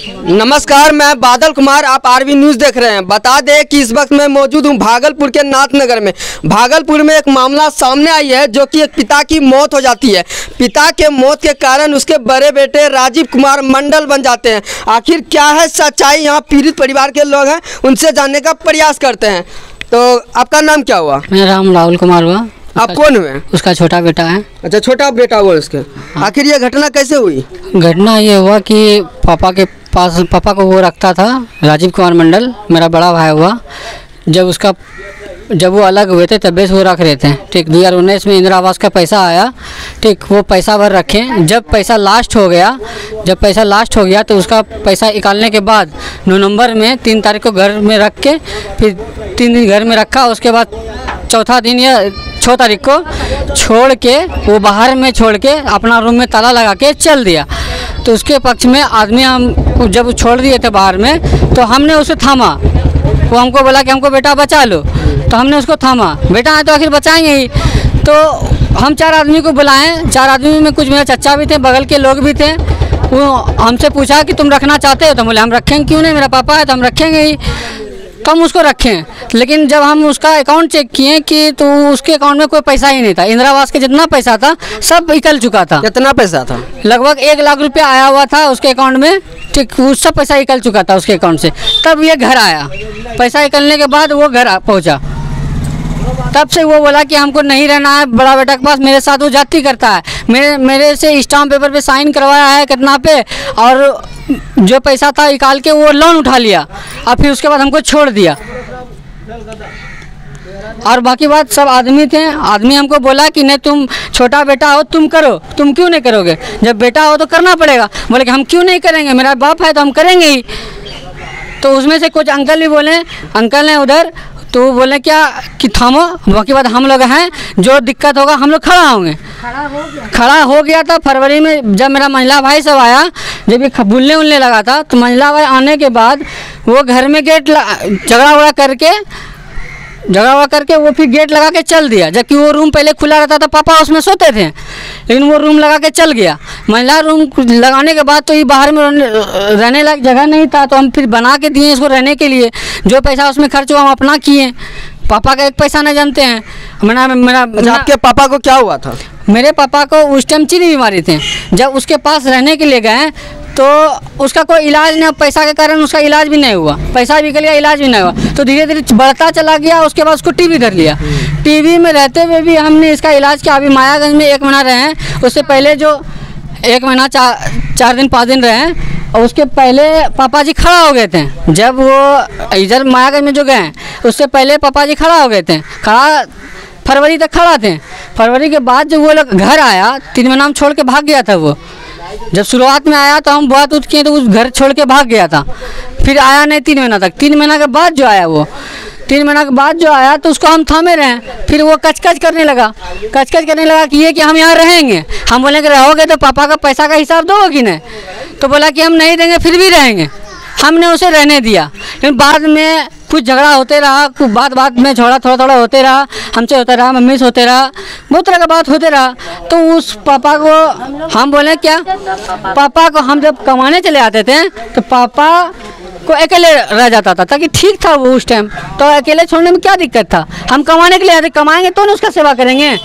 नमस्कार, मैं बादल कुमार, आप आरवी न्यूज़ देख रहे हैं। बता दें कि इस वक्त मैं मौजूद हूं भागलपुर के नाथनगर में। भागलपुर में एक मामला सामने आई है जो कि एक पिता की मौत हो जाती है। पिता के मौत के कारण उसके बड़े बेटे राजीव कुमार मंडल बन जाते हैं। आखिर क्या है सच्चाई, यहाँ पीड़ित परिवार के लोग हैं, उनसे जानने का प्रयास करते हैं। तो आपका नाम क्या हुआ? मेरा नाम राहुल कुमार हुआ। आप कौन हुए? उसका छोटा बेटा है। अच्छा, छोटा बेटा हुआ उसके। आखिर ये घटना कैसे हुई? घटना ये हुआ कि पापा को वो रखता था, राजीव कुमार मंडल, मेरा बड़ा भाई हुआ। जब वो अलग हुए थे तब से वो रख रहे थे। ठीक, 2019 में इंदिरा आवास का पैसा आया। ठीक, वो पैसा भर रखे। जब पैसा लास्ट हो गया तो उसका पैसा निकालने के बाद नवंबर में 3 तारीख को घर में रख के, फिर 3 दिन घर में रखा। उसके बाद चौथा दिन या 6 तारीख को छोड़ के, वो बाहर में छोड़ के अपना रूम में ताला लगा के चल दिया। तो उसके पक्ष में आदमी, हम जब छोड़ दिए थे बाहर में, तो हमने उसे थामा। वो हमको बोला कि हमको बेटा बचा लो, तो हमने उसको थामा। बेटा है तो आखिर बचाएंगे ही। तो हम 4 आदमी को बुलाएं। 4 आदमी में कुछ मेरा चचा भी थे, बगल के लोग भी थे। वो हमसे पूछा कि तुम रखना चाहते हो? तो बोले हम रखेंगे, क्यों नहीं, मेरा पापा है तो हम रखेंगे ही। तो हम उसको रखें। लेकिन जब हम उसका अकाउंट चेक किए कि तो उसके अकाउंट में कोई पैसा ही नहीं था। इंदिरा आवास के जितना पैसा था सब निकल चुका था। कितना पैसा था? लगभग 1 लाख रुपया आया हुआ था उसके अकाउंट में। ठीक, वो सब पैसा निकल चुका था उसके अकाउंट से। तब ये घर आया। पैसा निकलने के बाद वो घर पहुँचा। तब से वो बोला कि हमको नहीं रहना है बड़ा बेटा के पास। मेरे साथ वो जाति करता है। मेरे से स्टाम्प पेपर पे साइन करवाया है कितना पे, और जो पैसा था निकाल के वो लोन उठा लिया, और फिर उसके बाद हमको छोड़ दिया। और बाकी बात सब आदमी थे। आदमी हमको बोला कि नहीं, तुम छोटा बेटा हो, तुम करो। तुम क्यों नहीं करोगे? जब बेटा हो तो करना पड़ेगा। बोले कि हम क्यों नहीं करेंगे, मेरा बाप है तो हम करेंगे ही। तो उसमें से कुछ अंकल भी बोले, अंकल हैं उधर, तो वो बोले क्या कि थामो, बाकी बात हम लोग हैं, जो दिक्कत होगा हम लोग खड़ा होंगे। खड़ा हो गया था फरवरी में, जब मेरा महिला भाई सब आया, जब ये बुलने उलने लगा था, तो महिला भाई आने के बाद वो घर में गेट झगड़ा करके वो फिर गेट लगा के चल दिया। जबकि वो रूम पहले खुला रहता था, पापा उसमें सोते थे, लेकिन वो रूम लगा के चल गया। महिला रूम लगाने के बाद तो ये बाहर में रहने लायक जगह नहीं था, तो हम फिर बना के दिए इसको रहने के लिए। जो पैसा उसमें खर्च हुआ हम अपना किए। पापा का एक पैसा नहीं जानते हैं। मेरा आपके पापा को क्या हुआ था? मेरे पापा को उस टाइम चीनी बीमारी थी। जब उसके पास रहने के लिए गए तो उसका कोई इलाज नहीं, पैसा के कारण उसका इलाज भी नहीं हुआ। पैसा भी निकल गया, इलाज भी नहीं हुआ। तो धीरे धीरे बढ़ता चला गया। उसके बाद उसको टीबी कर लिया। टीबी में रहते हुए भी हमने इसका इलाज किया। अभी मायागंज में 1 महीना रहे हैं। उससे पहले जो 1 महीना 4 दिन 5 दिन रहे हैं, और उसके पहले पापा जी खड़ा हो गए थे। जब वो इधर मायागंज में जो गए, उससे पहले पापा जी खड़ा हो गए थे। फरवरी तक खड़ा थे। फरवरी के बाद जब वो लोग घर आया, 3 महीना हम छोड़ के भाग गया था। वो जब शुरुआत में आया तो हम बहुत उठ किए, तो उस घर छोड़ के भाग गया था। फिर आया नहीं 3 महीना तक। 3 महीना के बाद जो आया, वो 3 महीना के बाद जो आया, तो उसको हम थामे रहे। फिर वो कचकच करने लगा कि ये कि हम यहाँ रहेंगे। हम बोले कि रहोगे तो पापा का पैसा का हिसाब दोगे कि नहीं? तो बोला कि हम नहीं देंगे, फिर भी रहेंगे। हमने उसे रहने दिया। लेकिन बाद में कुछ झगड़ा होते रहा, कुछ बात में झगड़ा थोड़ा होते रहा। हमसे होता रहा, मम्मी से होते रहा, बहुत तरह का बात होते रहा। तो उस पापा को हम बोले क्या, पापा को हम जब कमाने चले आते थे तो पापा को अकेले रह जाता था, ताकि ठीक था वो उस टाइम। तो अकेले छोड़ने में क्या दिक्कत था? हम कमाने के लिए आते, कमाएंगे तो ना उसका सेवा करेंगे।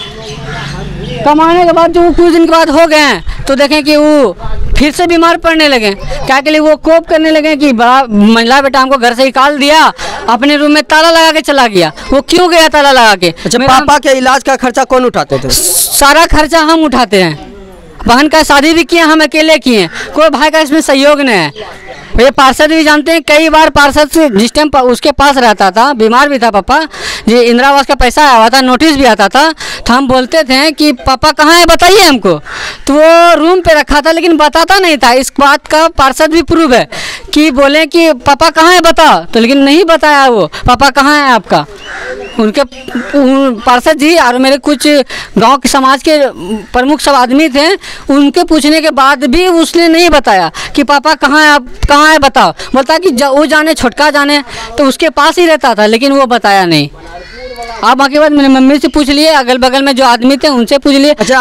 कमाने के बाद जो कुछ दिन के बाद हो गए, तो देखें कि वो फिर से बीमार पड़ने लगे। क्या के लिए वो कोप करने लगे कि बड़ा महिला बेटा हमको घर से निकाल दिया, अपने रूम में ताला लगा के चला गया। वो क्यों गया ताला लगा के? अच्छा, पापा के इलाज का खर्चा कौन उठाते थे? सारा खर्चा हम उठाते हैं। बहन का शादी भी किए, हम अकेले किए, कोई भाई का इसमें सहयोग नहीं है। ये पार्षद भी जानते हैं। कई बार पार्षद से जिस टाइम उसके पास रहता था, बीमार भी था पापा जी, इंदिरा आवास का पैसा आया हुआ था, नोटिस भी आता था, तो हम बोलते थे कि पापा कहाँ है बताइए हमको। तो वो रूम पे रखा था, लेकिन बताता नहीं था। इस बात का पार्षद भी प्रूव है कि बोले कि पापा कहाँ है बताओ, तो लेकिन नहीं बताया वो पापा कहाँ है आपका। उनके पार्षद जी और मेरे कुछ गांव के समाज के प्रमुख सब आदमी थे, उनके पूछने के बाद भी उसने नहीं बताया कि पापा कहाँ है, आप कहाँ है बताओ। बोलता कि वो जाने, छोटका जाने, तो उसके पास ही रहता था, लेकिन वो बताया नहीं। आप बाकी बात मेरी मम्मी से पूछ लिए, अगल बगल में जो आदमी थे उनसे पूछ लिए। अच्छा,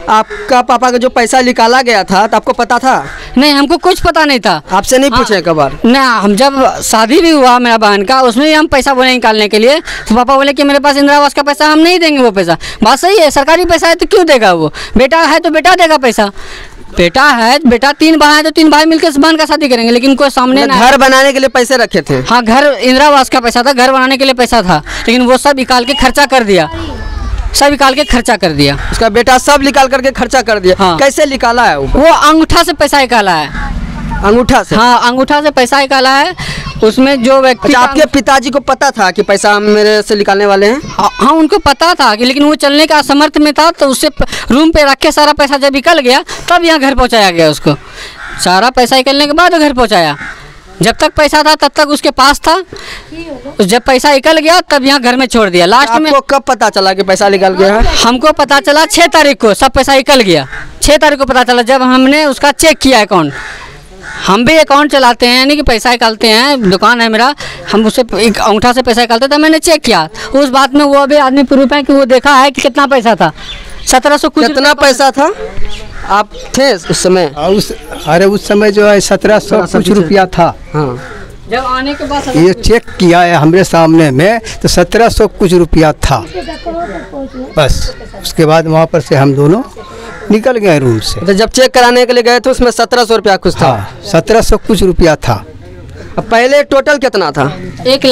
आपका पापा का जो पैसा निकाला गया था तो आपको पता था? नहीं, हमको कुछ पता नहीं था। आपसे नहीं पूछे कबार? ना, हम जब शादी भी हुआ मेरा बहन का, उसमें भी हम पैसा बोले निकालने के लिए, तो पापा बोले कि मेरे पास इंदिरा आवास का पैसा हम नहीं देंगे वो पैसा। बात सही है, सरकारी पैसा है तो क्यों देगा वो? बेटा है तो बेटा देगा पैसा, बेटा है बेटा, 3 भाई है तो 3 भाई मिलकर बहन का शादी करेंगे, लेकिन कोई सामने ना। घर बनाने के लिए पैसे रखे थे? हाँ, घर इंदिरा आवास का पैसा था, घर बनाने के लिए पैसा था, लेकिन वो सब निकाल के खर्चा कर दिया, सब निकाल के खर्चा कर दिया। उसका बेटा सब निकाल करके खर्चा कर दिया? हाँ। कैसे निकाला है वो अंगूठा से पैसा निकाला है। अंगूठा से? हाँ, अंगूठा से पैसा निकाला है। उसमें जो व्यक्ति अच्छा, आपके पिताजी को पता था कि पैसा मेरे से निकालने वाले हैं? हाँ, उनको पता था कि, लेकिन वो चलने का असमर्थ में था, तो उससे रूम पे रख के सारा पैसा जब निकल गया तब यहाँ घर पहुँचाया गया उसको। सारा पैसा निकलने के बाद घर पहुँचाया। जब तक पैसा था तब तक उसके पास था, जब पैसा निकल गया तब यहाँ घर में छोड़ दिया। लास्ट में आपको कब पता चला कि पैसा निकल गया है? हमको पता चला 6 तारीख को सब पैसा निकल गया। 6 तारीख को पता चला जब हमने उसका चेक किया अकाउंट। हम भी अकाउंट चलाते हैं, यानी कि पैसा निकालते हैं, दुकान है मेरा, हम उससे एक अंगूठा से पैसा निकालते थे। मैंने चेक किया उस बात में, वो भी आदमी प्रूफ है कि वो देखा है कि कितना पैसा था, 1700 कुछ। कितना पैसा था? आप थे उस समय? अरे उस समय जो है 1700 कुछ रुपया था। हाँ, जब आने के बाद ये चेक किया है हमरे सामने में, तो 1700 कुछ रुपया था बस। उसके बाद वहाँ पर से हम दोनों निकल गए रूम से। तो जब चेक कराने के लिए गए तो उसमें 1700 रुपया कुछ था? हाँ, 1700 कुछ रुपया था। अब पहले टोटल कितना था? 1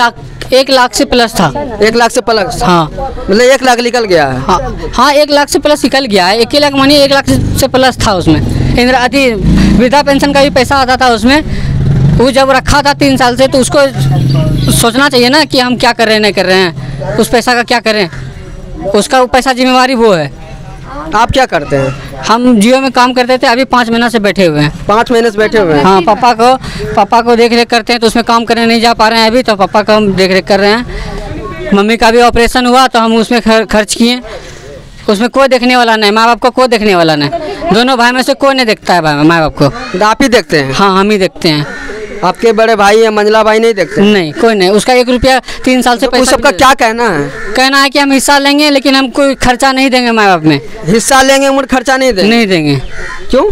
लाख से प्लस था। 1 लाख से प्लस? हाँ, मतलब 1 लाख निकल गया है? हाँ, 1 लाख से प्लस निकल गया है। 1 लाख मानिए 1 लाख से प्लस था उसमें। इंदिरा वृद्धा पेंशन का भी पैसा आता था उसमें। वो जब रखा था 3 साल से, तो उसको सोचना चाहिए ना कि हम क्या कर रहे हैं, नहीं कर रहे हैं, उस पैसा का क्या करें। उसका वो पैसा जिम्मेवारी वो है। आप क्या करते हैं? हम जियो में काम करते थे, अभी 5 महीना से बैठे हुए हैं। 5 महीने से बैठे हुए हैं? हाँ, पापा को देख रेख करते हैं, तो उसमें काम करने नहीं जा पा रहे हैं अभी, तो पापा का हम देख रेख कर रहे हैं। मम्मी का भी ऑपरेशन हुआ तो हम उसमें खर्च किए। उसमें कोई देखने वाला नहीं, माँ बाप को कोई देखने वाला नहीं। दोनों भाई में से कोई नहीं देखता है माँ बाप को। तो आप ही देखते हैं? हाँ, हम ही देखते हैं। आपके बड़े भाई या मंझला भाई नहीं देखते? नहीं, कोई नहीं। उसका 1 रुपया 3 साल से तो पैसा। सबका क्या कहना है? कहना है कि हम हिस्सा लेंगे, लेकिन हम कोई खर्चा नहीं देंगे माँ बाप में। हिस्सा लेंगे उम्र खर्चा नहीं देंगे? नहीं देंगे। क्यों?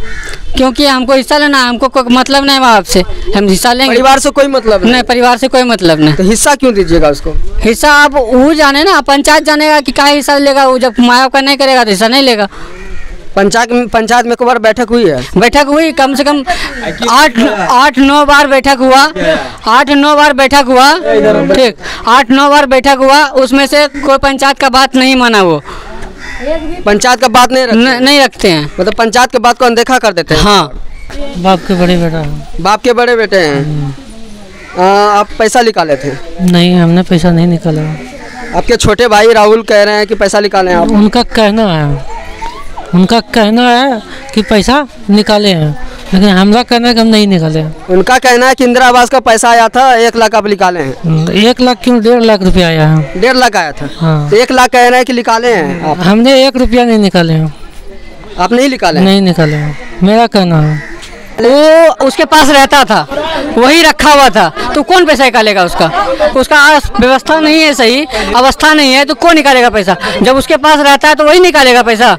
क्योंकि हमको हिस्सा लेना है, हमको कोई मतलब नहीं माँ बाप से। हम हिस्सा लेंगे। परिवार से कोई मतलब नहीं, परिवार से कोई मतलब नहीं। तो हिस्सा क्यों दीजिएगा उसको? हिस्सा आप वो जाने ना, पंचायत जानेगा कि क्या हिस्सा लेगा। वो जब माँ बाप का नहीं करेगा तो हिस्सा नहीं लेगा। पंचायत में एक बार बैठक हुई है? बैठक हुई, कम से कम 8-9 बार बैठक हुआ। 8-9 बार बैठक हुआ, ठीक, 8-9 बार बैठक हुआ। उसमें से कोई पंचायत का बात नहीं माना। वो पंचायत का बात नहीं रखते हैं। मतलब पंचायत के बात को अनदेखा कर देते हैं? हाँ, बाप के बड़े बेटा। बाप के बड़े बेटे हैं। आप पैसा निकाले थे? नहीं, हमने पैसा नहीं निकाला। आपके छोटे भाई राहुल कह रहे हैं कि पैसा निकाले हैं आप? उनका कहना है कि पैसा निकाले हैं, लेकिन हमारा कहना है कि हम नहीं निकाले। उनका कहना है कि इंदिरा आवास का पैसा आया था, 1 लाख आप निकाले हैं। 1 लाख क्यों, 1.5 लाख रुपया आया है। 1.5 लाख आया था? हाँ। तो 1 लाख कह रहे हैं कि निकाले हैं आप? हमने 1 रुपया नहीं निकाले हैं। आप नहीं निकाले? नहीं निकाले हैं, मेरा कहना है। वो उसके पास रहता था, वही रखा हुआ था, तो कौन पैसा निकालेगा उसका? उसका व्यवस्था नहीं है, सही अवस्था नहीं है, तो कौन निकालेगा पैसा? जब उसके पास रहता है तो वही निकालेगा पैसा।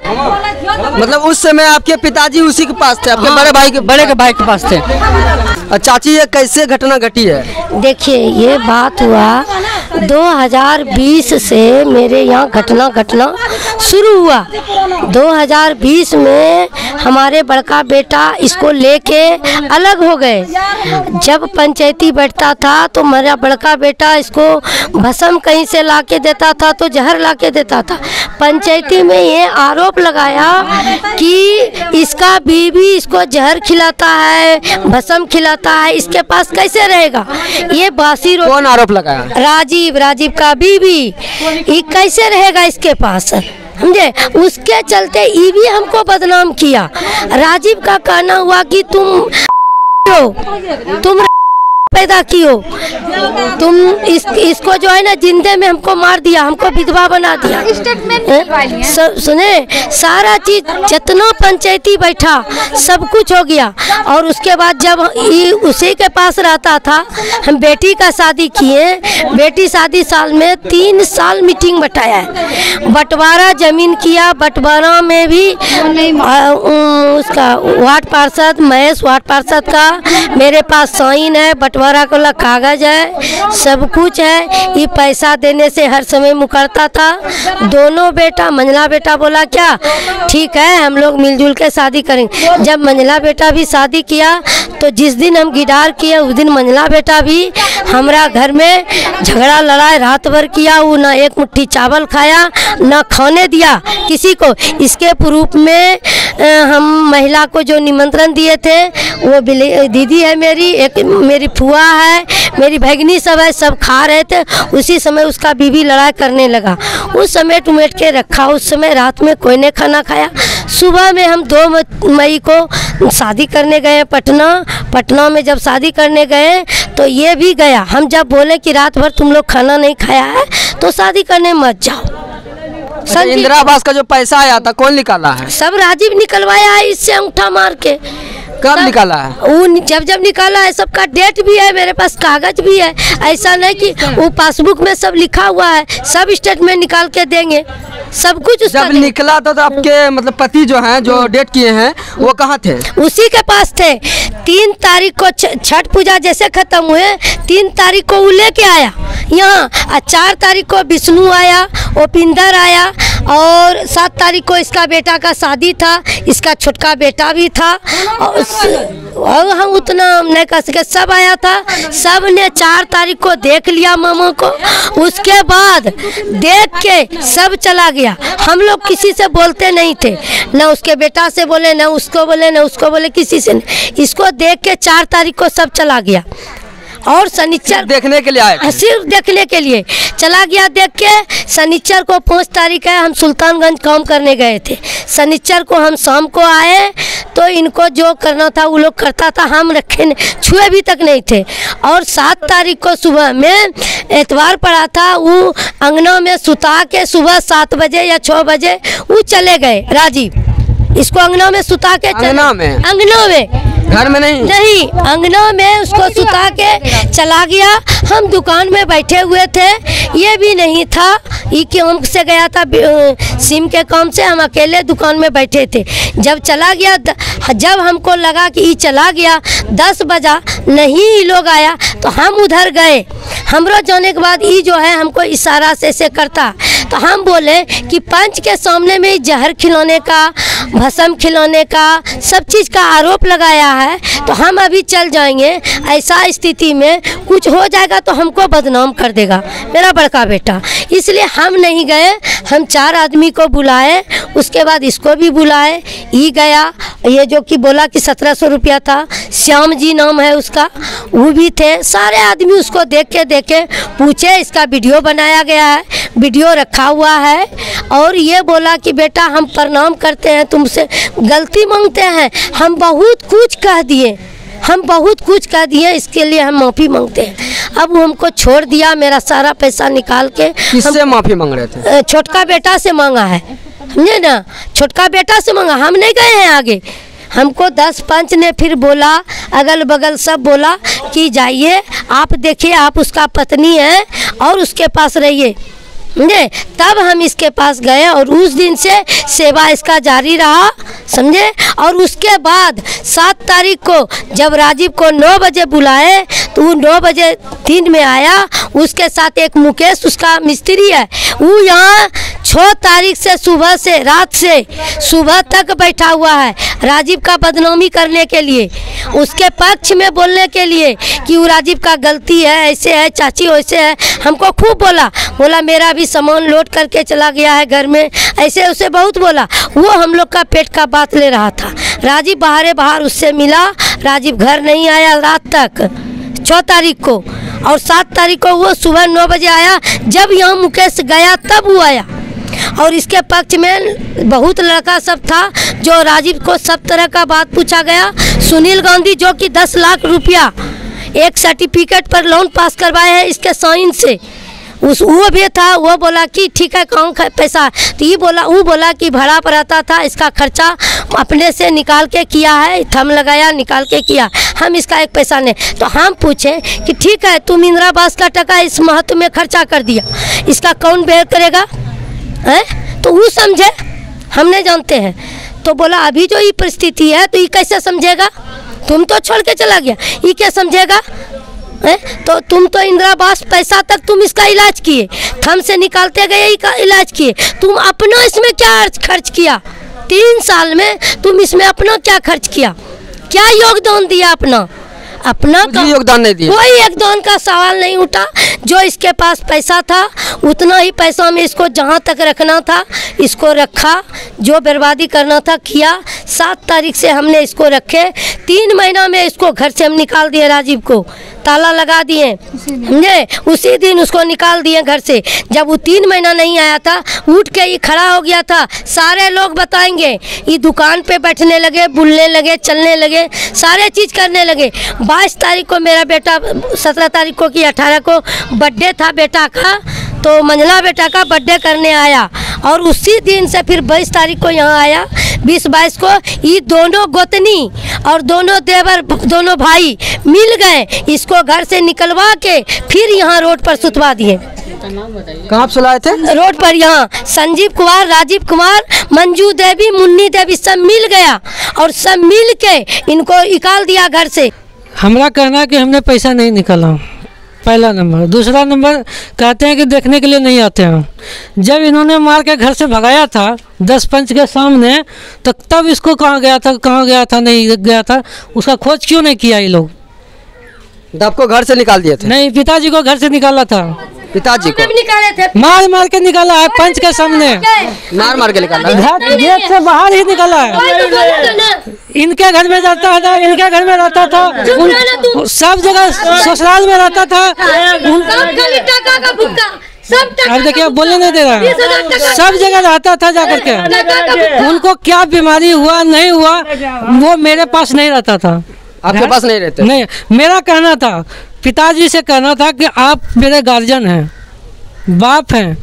मतलब उस समय आपके पिताजी उसी के पास थे? आपके बड़े भाई के पास थे? चाची, ये कैसे घटना घटी है? देखिए, ये बात हुआ 2020 से मेरे यहाँ घटना शुरू हुआ। 2020 में हमारे बड़का बेटा इसको लेके अलग हो गए। जब पंचायती बैठता था तो मेरा बड़का बेटा इसको भस्म कहीं से लाके देता था, तो जहर लाके देता था। पंचायती में ये आरोप लगाया कि इसका बीवी इसको जहर खिलाता है, भस्म खिलाता है, इसके पास कैसे रहेगा? ये बासी कौन आरोप लगाया? राजीव का बीवी, ये कैसे रहेगा इसके पास, समझे? उसके चलते ये भी हमको बदनाम किया। राजीव का कहना हुआ कि तुम पैदा की हो, तुम इसको जो है ना जिंदे में हमको मार दिया, हमको विधवा बना दिया। सुने, सारा चीज जितना पंचायती बैठा सब कुछ हो गया। और उसके बाद जब उसी के पास रहता था, हम बेटी का शादी किए, बेटी शादी साल में 3 साल मीटिंग बैठाया है, बंटवारा जमीन किया, बंटवारा में भी उसका वार्ड पार्षद महेश वार्ड पार्षद का मेरे पास साइन है, बंटवारा को कागज है, सब कुछ है। ये पैसा देने से हर समय मुकरता था। दोनों बेटा, मंझला बेटा बोला क्या ठीक है हम लोग मिलजुल के शादी करेंगे। जब मंझला बेटा भी शादी किया तो जिस दिन हम गिडार किए उस दिन मंझला बेटा भी हमारा घर में झगड़ा लड़ाई रात भर किया। वो ना एक मुट्ठी चावल खाया ना खाने दिया किसी को। इसके प्रूफ में हम महिला को जो निमंत्रण दिए थे, वो दीदी है मेरी, एक मेरी फुआ है, मेरी भगनी सब है, सब खा रहे थे। उसी समय उसका बीवी लड़ाई करने लगा, उस समय टुमेट के रखा। उस समय रात में कोई ने खाना खाया। सुबह में हम 2 मई को शादी करने गए पटना में। जब शादी करने गए तो ये भी गया। हम जब बोले कि रात भर तुम लोग खाना नहीं खाया है तो शादी करने मत जाओ। इंदिरा आवास का जो पैसा आया था कौन निकाला है? सब राजीव निकलवाया है, इससे अंगूठा मार के। कब निकाला है? वो जब निकाला है, सबका डेट भी है, मेरे पास कागज भी है। ऐसा नहीं कि वो पासबुक में सब लिखा हुआ है, सब स्टेटमेंट निकाल के देंगे, सब कुछ। जब निकला तो आपके मतलब पति जो हैं, जो डेट किए हैं, वो कहाँ थे? उसी के पास थे। 3 तारीख को छठ पूजा जैसे खत्म हुए, 3 तारीख को वो लेके आया यहाँ, 4 तारीख को विष्णु आया, उपिंदर आया, और 7 तारीख को इसका बेटा का शादी था, इसका छोटका बेटा भी था। और हम उतना नहीं कर सके, सब आया था। सब ने 4 तारीख को देख लिया मामा को। उसके बाद देख के सब चला गया। हम लोग किसी से बोलते नहीं थे, न उसके बेटा से बोले, न उसको बोले, न उसको बोले, किसी से नहीं। इसको देख के 4 तारीख को सब चला गया। और शनिचर देखने के लिए आए, सिर्फ देखने के लिए चला गया। देख के शनिचर को 5 तारीख है, हम सुल्तानगंज काम करने गए थे। शनिचर को हम शाम को आए तो इनको जो करना था वो लोग करता था, हम रखे छुए भी तक नहीं थे। और 7 तारीख को सुबह में एतवार पड़ा था, वो अंगना में सुता के सुबह 7 बजे या 6 बजे वो चले गए राजीव। इसको अंगना में सुता के अंगना में घर में नहीं अंगना में उसको सुता के चला गया। हम दुकान में बैठे हुए थे, ये भी नहीं था, ये काम से गया था, सिम के काम से। हम अकेले दुकान में बैठे थे। जब चला गया, जब हमको लगा कि ये चला गया, 10 बजा नहीं ये लोग आया तो हम उधर गए। हमरो जाने के बाद ये जो है हमको इशारा से करता, तो हम बोले कि पंच के सामने में जहर खिलाने का, भस्म खिलाने का, सब चीज़ का आरोप लगाया है, तो हम अभी चल जाएंगे। ऐसा स्थिति में कुछ हो जाएगा तो हमको बदनाम कर देगा मेरा बड़का बेटा। इसलिए हम नहीं गए। हम 4 आदमी को बुलाए, उसके बाद इसको भी बुलाए। ये गया, ये जो कि बोला कि 1700 रुपया था, श्याम जी नाम है उसका, वो भी थे। सारे आदमी उसको देख के पूछे। इसका वीडियो बनाया गया है, वीडियो रखा हुआ है। और ये बोला कि बेटा हम प्रणाम करते हैं, तुमसे गलती मांगते हैं, हम बहुत कुछ कह दिए, इसके लिए हम माफ़ी मांगते हैं। अब वो हमको छोड़ दिया, मेरा सारा पैसा निकाल के। किससे माफ़ी मांग रहे थे? छोटका बेटा से मांगा है, समझे ना, छोटका बेटा से मांगा। हम नहीं गए हैं आगे। हमको 10 पंच ने फिर बोला, अगल बगल सब बोला कि जाइए आप देखिए, आप उसका पत्नी है और उसके पास रहिए, समझे। तब हम इसके पास गए और उस दिन से सेवा इसका जारी रहा, समझे। और उसके बाद 7 तारीख को जब राजीव को 9 बजे बुलाए तो वो 9 बजे 3 में आया। उसके साथ एक मुकेश उसका मिस्त्री है, वो यहाँ 6 तारीख से सुबह से रात से सुबह तक बैठा हुआ है राजीव का बदनामी करने के लिए, उसके पक्ष में बोलने के लिए कि वो राजीव का गलती है, ऐसे है, चाची वैसे है। हमको खूब बोला मेरा भी सामान लोड करके चला गया है घर में, ऐसे उसे बहुत बोला। वो हम लोग का पेट का बात ले रहा था। राजीव बाहर उससे मिला, राजीव घर नहीं आया रात तक 6 तारीख को। और 7 तारीख को वो सुबह 9 बजे आया। जब यहाँ मुकेश गया तब वो आया। और इसके पक्ष में बहुत लड़का सब था, जो राजीव को सब तरह का बात पूछा गया। सुनील गांधी जो कि 10 लाख रुपया एक सर्टिफिकेट पर लोन पास करवाए हैं इसके साइन से। वो भी था, वो बोला कि ठीक है कौन पैसा, तो ये वो बोला कि भाड़ा पर आता था, इसका खर्चा अपने से निकाल के किया है, थम लगाया निकाल के किया, हम इसका एक पैसा नहीं। तो हम पूछे कि ठीक है तुम इंदिरा आवास का टका इस महत्व में खर्चा कर दिया, इसका कौन बेयर करेगा है? तो वो समझे, हम नहीं जानते हैं। तो बोला अभी जो ये परिस्थिति है तो ये कैसे समझेगा, तुम तो छोड़ के चला गया, ये क्या समझेगा है? तो तुम तो इंदिरा आवास पैसा तक तुम इसका इलाज किए, थम से निकालते गए का इलाज किए, तुम अपना इसमें क्या खर्च किया? 3 साल में तुम इसमें अपना क्या खर्च किया, क्या योगदान दिया? अपना योगदान नहीं दिया, कोई योगदान का सवाल नहीं उठा। जो इसके पास पैसा था उतना ही पैसा में इसको जहाँ तक रखना था इसको रखा, जो बर्बादी करना था किया। 7 तारीख से हमने इसको रखे, 3 महीना में इसको घर से हम निकाल दिए, राजीव को ताला लगा दिए, समझे? उसी दिन उसको निकाल दिए घर से। जब वो 3 महीना नहीं आया था, उठ के ये खड़ा हो गया था, सारे लोग बताएंगे, ये दुकान पे बैठने लगे, बुलने लगे, चलने लगे, सारे चीज़ करने लगे। 22 तारीख को मेरा बेटा, 17 तारीख को कि 18 को बर्थडे था बेटा का, तो मंझला बेटा का बर्थडे करने आया और उसी दिन से फिर 22 तारीख को यहाँ आया। 20-22 को ये दोनों गोतनी और दोनों देवर, दोनों भाई मिल गए, इसको घर से निकलवा के फिर यहाँ रोड पर सुतवा दिए। कहाँ आप सुलाए थे? रोड पर, यहाँ संजीव कुमार, राजीव कुमार, मंजू देवी, मुन्नी देवी सब मिल गया और सब मिल के इनको निकाल दिया घर से। हमारा कहना है कि हमने पैसा नहीं निकाला, पहला नंबर। दूसरा नंबर कहते हैं कि देखने के लिए नहीं आते हैं। जब इन्होंने मार के घर से भगाया था 10 पंच के सामने, तो तब इसको कहाँ गया था नहीं गया था, उसका खोज क्यों नहीं किया ये लोग? आपको घर से निकाल दिए थे? नहीं, पिताजी को घर से निकाला था, पिताजी को निकाले थे, मार के निकाला है, पंच के सामने मार के निकाला, गेट से बाहर ही निकाला है। इनके घर में जाता था, इनके घर में रहता था, सब जगह ससुराल में रहता था। अब देखिए बोलने नहीं दे रहा, सब जगह रहता था जाकर के। उनको क्या बीमारी हुआ नहीं हुआ वो मेरे पास नहीं रहता था। आपके पास नहीं रहते? नहीं, मेरा कहना था, पिताजी से कहना था कि आप मेरे गार्जियन हैं, बाप हैं,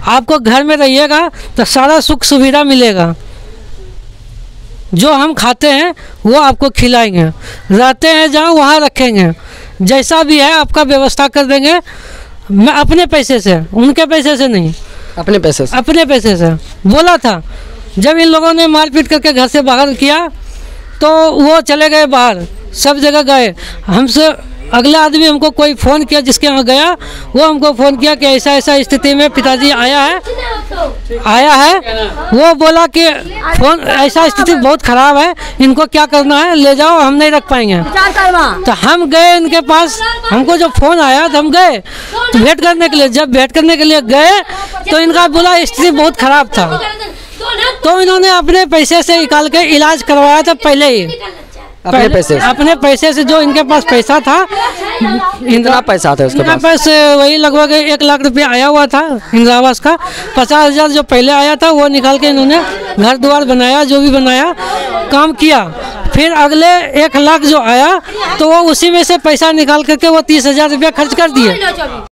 आपको घर में रहिएगा तो सारा सुख सुविधा मिलेगा, जो हम खाते हैं वो आपको खिलाएंगे, रहते हैं जहाँ वहाँ रखेंगे, जैसा भी है आपका व्यवस्था कर देंगे। मैं अपने पैसे से, उनके पैसे से नहीं, अपने पैसे से बोला था। जब इन लोगों ने मारपीट करके घर से बाहर किया तो वो चले गए बाहर, सब जगह गए। हमसे अगला आदमी हमको कोई फ़ोन किया, जिसके यहाँ गया वो हमको फ़ोन किया कि ऐसा स्थिति में पिताजी आया है। वो बोला कि फ़ोन ऐसा स्थिति बहुत ख़राब है, इनको क्या करना है, ले जाओ, हम नहीं रख पाएंगे। तो हम गए इनके पास, हमको जो फ़ोन आया तो हम गए तो भेंट करने के लिए। जब भेंट करने के लिए गए तो इनका बोला स्थिति बहुत ख़राब था, तो इन्होंने अपने पैसे से निकाल के इलाज करवाया था पहले ही, अपने पैसे से जो इनके पास पैसा था। इतना पैसा था उसके पास? वही लगभग 1 लाख रुपया आया हुआ था इंदिरा आवास का। 50,000 जो पहले आया था वो निकाल के इन्होंने घर द्वार बनाया, जो भी बनाया काम किया। फिर अगले 1 लाख जो आया तो वो उसी में से पैसा निकाल करके वो 30,000 रुपया खर्च कर दिए।